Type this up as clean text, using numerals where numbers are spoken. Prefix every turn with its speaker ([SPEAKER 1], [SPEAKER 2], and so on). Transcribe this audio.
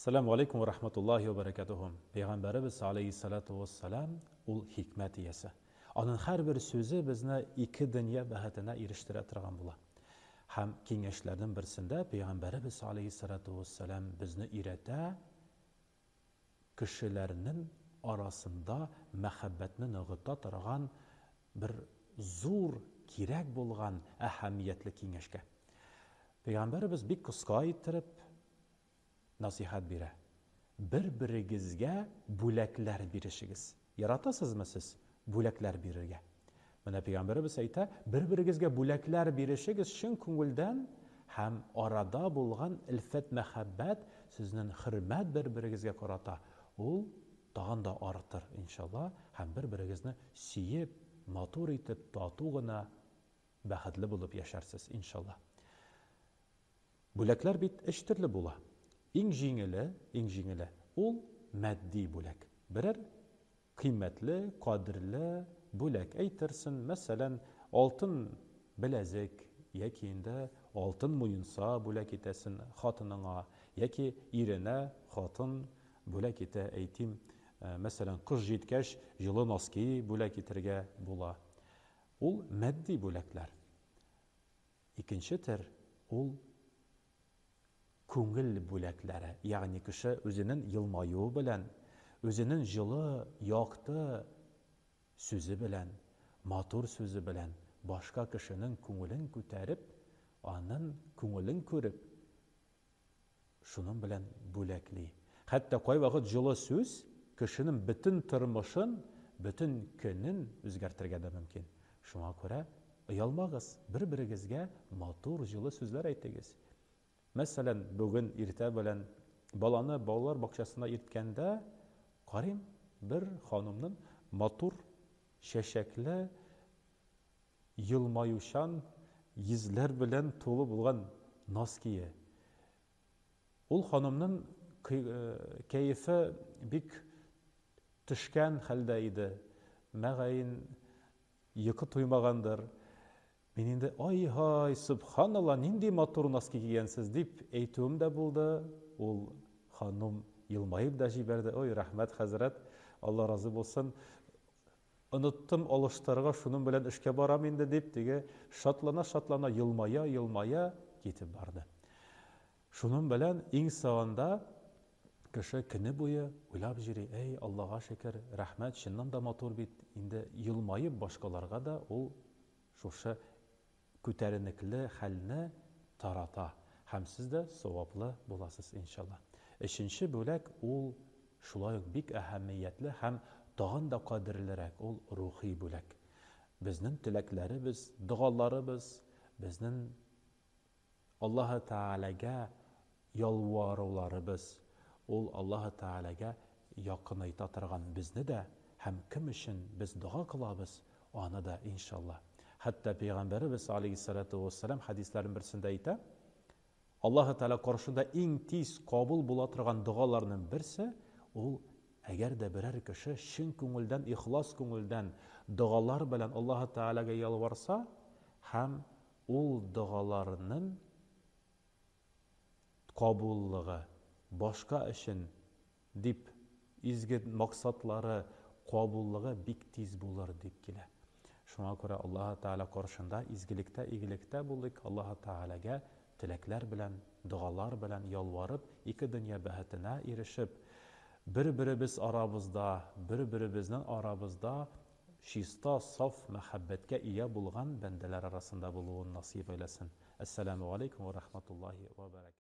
[SPEAKER 1] Assalamu alaikum wa rahmatullahi wa barakatuhu. Peygamberimiz aleyhissalatu vesselam ul hikmet iyesi. Onun her bir sözü bizne iki dünya bahatına eriştire turgan bola. Hem kengeşlerden birisinde Peygamberimiz aleyhissalatu vesselam bizni irete kişilerinin arasında muhabbetini nığıta turgan bir zor kirek bulgan ahamiyetli kengeşke. Peygamberimiz bir kıska ayttirip nasihat bire. Bir-birigizge bulaklar birişigiz. Yaratasızmı siz bulaklar birirge? Mana Peygamberimiz ayta, bir-birigizge bulaklar birişigiz şun ko'ngildan ham arada bo'lgan ilfat muhabbat sizning hurmat bir-birigizga qarata. Ul tag'in da ortar inshaalloh. Ham bir-birigizni suyib, motor etib, tatug'ina baxtli bo'lib yasharsiz inshaalloh. Bulaklar bit ishtirli bo'la. Eng jingili ul maddi bulak. Birer kıymetli, qadirli bulak. Aytırsın mesela altın bilezik yakinde altın muyunsa bulak etesin xatınına yaki irine xatın bulak ete aytim mesela kız jitkeş yılı naski bulak etirge bula. Ul maddi bulaklar. İkinci ter ul көңіл бүләкләре, ягъни кеше өзенең йылмаюы белән, өзенең җылы, якты сүзе белән, матур сүзе белән башка кешенең күңелен күтәреп, аның күңелен күреп, шуның белән бүләкли. Хәтта кай вакыт җылы сүз кешенең бөтен тормышын, бөтен көнен үзгәртергә дә мөмкин. Шуңа күрә оялмагыз, бер-берегезгә матур җылы сүзләр әйтегез. Mesela bugün irte bilen balаны балалар бакчасына ирткәндә карыйм bir ханымның матур, шәшәкле, йылмаюшан йөзләр белән тулы булган наз кие. Ул ханымның кәефе бик төшкән хәлдә иде. Мәгәен йокы туймагандыр. Мен енді ай-һай, subhanallah, нинди матур наски кигәнсез дип әйтүем дә булды. Ул ханым елмайып да җибәрде. Ой, рәхмәт хәзрәт, Алла разы булсын. Оныттым алыштырга, шуның белән эшкә барам инде дип, теге шатлана, елмая китеп барды. Шуның белән иң соңында кеше көне буе уйлап йөри, эй, Аллага шөкер, рәхмәт, чыннан да матур бит. Инде елмайып башкаларга да ул шушы күтәренекле хәлне тарата. Һәм сез дә саваплы буласыз иншалла. Өченче бүләк ул шулай ук бик әһәмиятле һәм тагын да кадерлерәк ул рухи бүләк. Безнең теләкләребез, дуаларыбыз, безнең Аллаһ Тәгаләгә ялваруларыбыз, ул Аллаһ Тәгаләгә якынайта торган безне дә һәм кем өчен без дуа кылабыз, аны да иншалла. Hatta Peygamberimiz aleyhissalatu vesselam hadislerin birisinde ayta, Allah Teala karşında en tez kabul bula turgan dualarının birisi, ol eğer de birer kişi şın көңелдән, ihlas көңелдән dualar bilen Allah Teala'ga yalvarsa, hem ol dualarının kabullığı, başka işin dip, izgi maksatları, kabullığı bik tez bulur dip kile. Şuna göre Allah Teala karşında izgilikte, iyilikte bulduk. Allah Teala'ga tilekler bilen, dualar bilen yalvarıp, iki dünya bahatına erişip, bir-birimiz aramızda, bir-birimizin aramızda şista, saf, muhabbetke iya bulgan bendeler arasında bulduğun nasip eylesin. Esselamu aleyküm ve rahmetullahi ve berekatuhu.